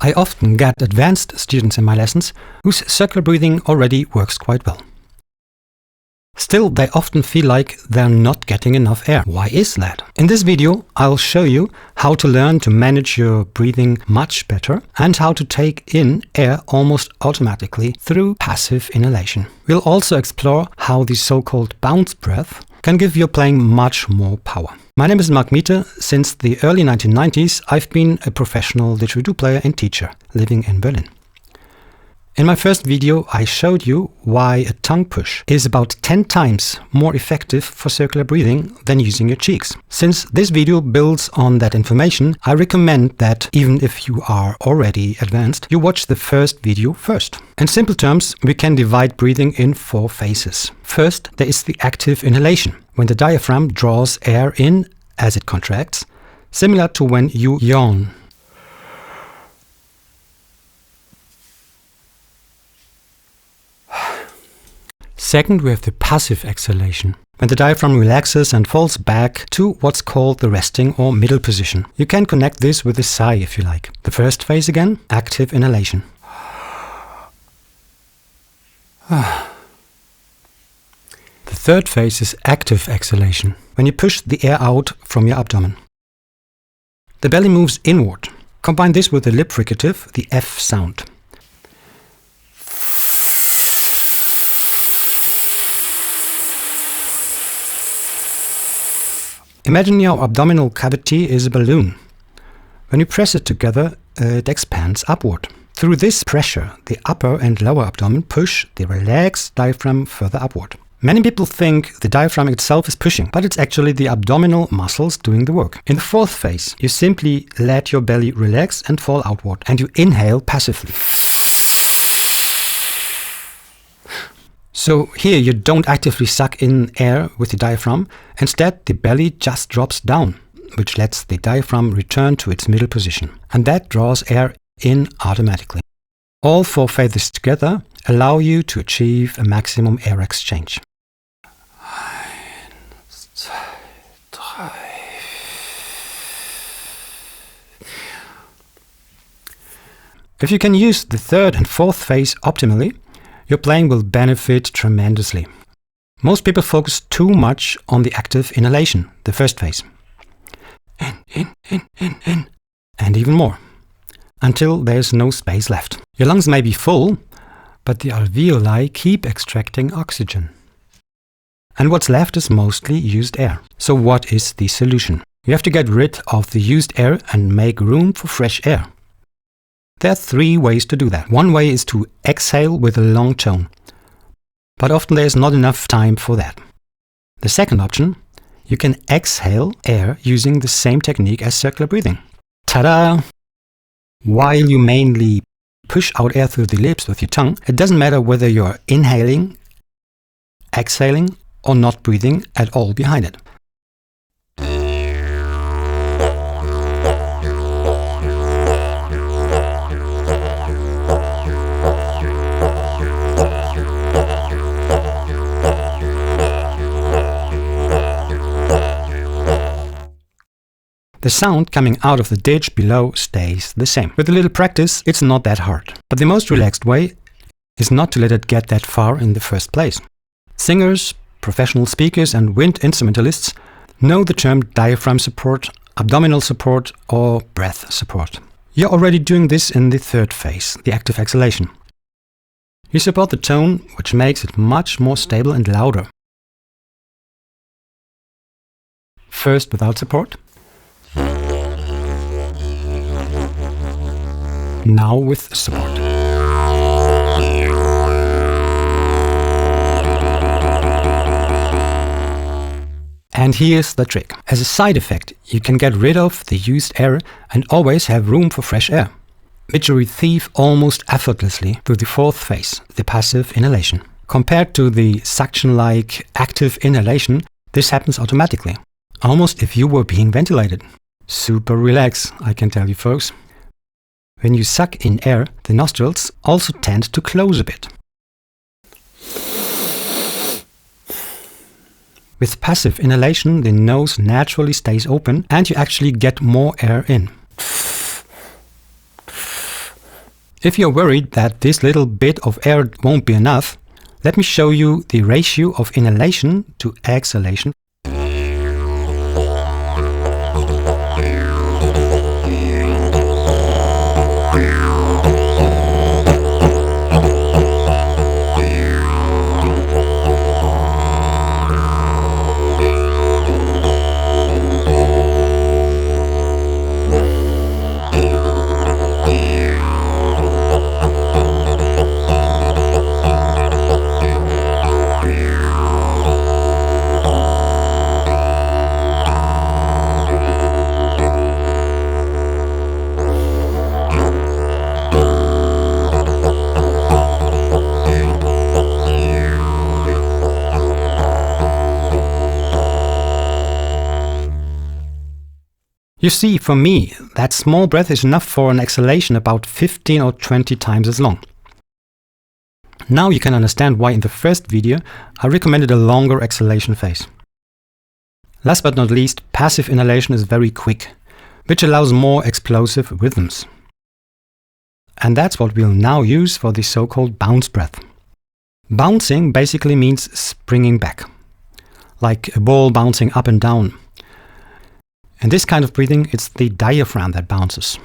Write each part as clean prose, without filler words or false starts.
I often get advanced students in my lessons whose circular breathing already works quite well. Still, they often feel like they're not getting enough air. Why is that? In this video, I'll show you how to learn to manage your breathing much better and how to take in air almost automatically through passive inhalation. We'll also explore how the so-called bounce breath can give your playing much more power. My name is Mark Miete. Since the early 1990s, I've been a professional didgeridoo player and teacher living in Berlin. In my first video, I showed you why a tongue push is about 10 times more effective for circular breathing than using your cheeks. Since this video builds on that information, I recommend that even if you are already advanced, you watch the first video first. In simple terms, we can divide breathing in 4 phases. First, there is the active inhalation, when the diaphragm draws air in as it contracts, similar to when you yawn. Second, we have the passive exhalation, when the diaphragm relaxes and falls back to what's called the resting or middle position. You can connect this with a sigh if you like. The first phase again, active inhalation. The third phase is active exhalation, when you push the air out from your abdomen. The belly moves inward. Combine this with the lip fricative, the F sound. Imagine your abdominal cavity is a balloon. When you press it together, it expands upward. Through this pressure, the upper and lower abdomen push the relaxed diaphragm further upward. Many people think the diaphragm itself is pushing, but it's actually the abdominal muscles doing the work. In the fourth phase, you simply let your belly relax and fall outward, and you inhale passively. So here you don't actively suck in air with the diaphragm. Instead, the belly just drops down, which lets the diaphragm return to its middle position. And that draws air in automatically. All 4 phases together allow you to achieve a maximum air exchange. If you can use the third and fourth phase optimally, your playing will benefit tremendously. Most people focus too much on the active inhalation, the first phase. In, and even more, until there's no space left. Your lungs may be full, but the alveoli keep extracting oxygen. And what's left is mostly used air. So what is the solution? You have to get rid of the used air and make room for fresh air. There are 3 ways to do that. One way is to exhale with a long tone, but often there's not enough time for that. The second option, you can exhale air using the same technique as circular breathing. Ta-da! While you mainly push out air through the lips with your tongue, it doesn't matter whether you're inhaling, exhaling, or not breathing at all behind it. The sound coming out of the didge below stays the same. With a little practice, it's not that hard. But the most relaxed way is not to let it get that far in the first place. Singers, professional speakers and wind instrumentalists know the term diaphragm support, abdominal support or breath support. You're already doing this in the third phase, the active exhalation. You support the tone, which makes it much more stable and louder. First without support. Now with support. And here's the trick. As a side effect, you can get rid of the used air and always have room for fresh air, which you retrieve almost effortlessly through the fourth phase, the passive inhalation. Compared to the suction-like active inhalation, this happens automatically, almost if you were being ventilated. Super relaxed, I can tell you folks. When you suck in air, the nostrils also tend to close a bit. With passive inhalation, the nose naturally stays open and you actually get more air in. If you're worried that this little bit of air won't be enough, let me show you the ratio of inhalation to exhalation. You see, for me, that small breath is enough for an exhalation about 15 or 20 times as long. Now you can understand why in the first video I recommended a longer exhalation phase. Last but not least, passive inhalation is very quick, which allows more explosive rhythms. And that's what we'll now use for the so-called bounce breath. Bouncing basically means springing back, like a ball bouncing up and down. In this kind of breathing, it's the diaphragm that bounces.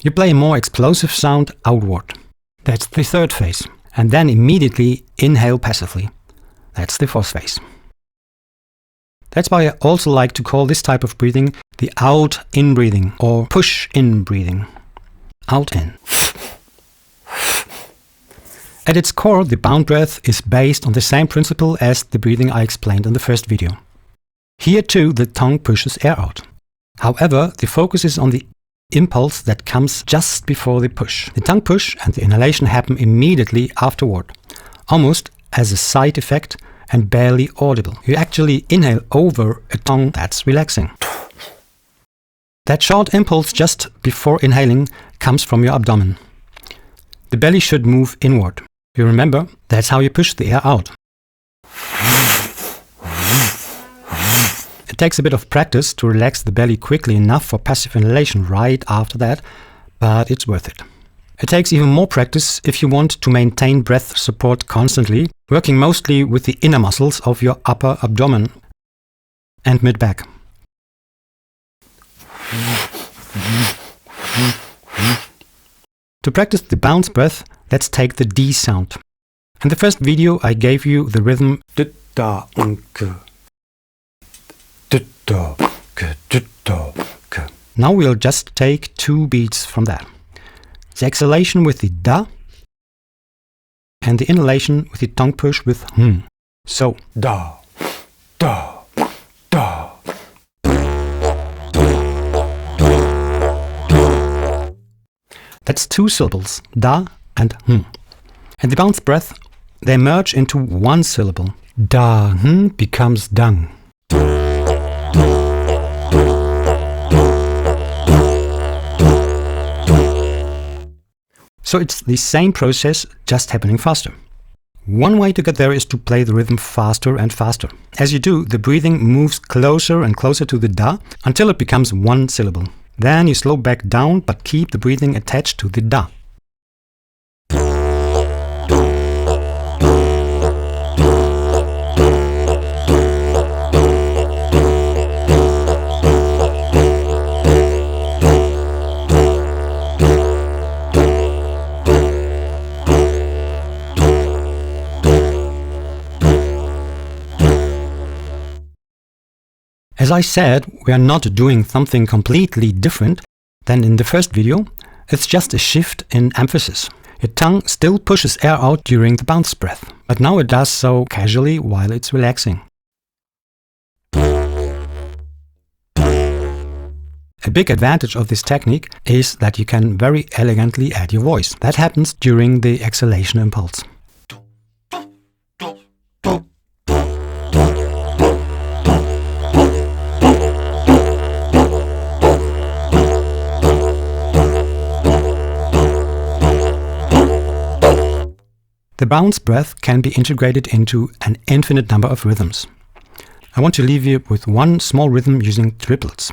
You play a more explosive sound outward. That's the third phase. And then immediately inhale passively. That's the fourth phase. That's why I also like to call this type of breathing the out-in breathing or push-in breathing. Out-in. At its core, the bounce breath is based on the same principle as the breathing I explained in the first video. Here too, the tongue pushes air out. However, the focus is on the impulse that comes just before the push. The tongue push and the inhalation happen immediately afterward, almost as a side effect and barely audible. You actually inhale over a tongue that's relaxing. That short impulse just before inhaling comes from your abdomen. The belly should move inward. You remember, that's how you push the air out. It takes a bit of practice to relax the belly quickly enough for passive inhalation right after that, but it's worth it. It takes even more practice if you want to maintain breath support constantly, working mostly with the inner muscles of your upper abdomen and mid-back. To practice the bounce breath, let's take the D sound. In the first video I gave you the rhythm da-da-unke. Now we'll just take 2 beats from that. The exhalation with the da and the inhalation with the tongue push with hm. So da, da, da. That's 2 syllables, da and hm. And the bounce breath, they merge into 1 syllable. Da hm becomes dung. So it's the same process, just happening faster. One way to get there is to play the rhythm faster and faster. As you do, the breathing moves closer and closer to the da until it becomes 1 syllable. Then you slow back down, but keep the breathing attached to the da. As I said, we are not doing something completely different than in the first video. It's just a shift in emphasis. Your tongue still pushes air out during the bounce breath, but now it does so casually while it's relaxing. A big advantage of this technique is that you can very elegantly add your voice. That happens during the exhalation impulse. The bounce breath can be integrated into an infinite number of rhythms. I want to leave you with one small rhythm using triplets.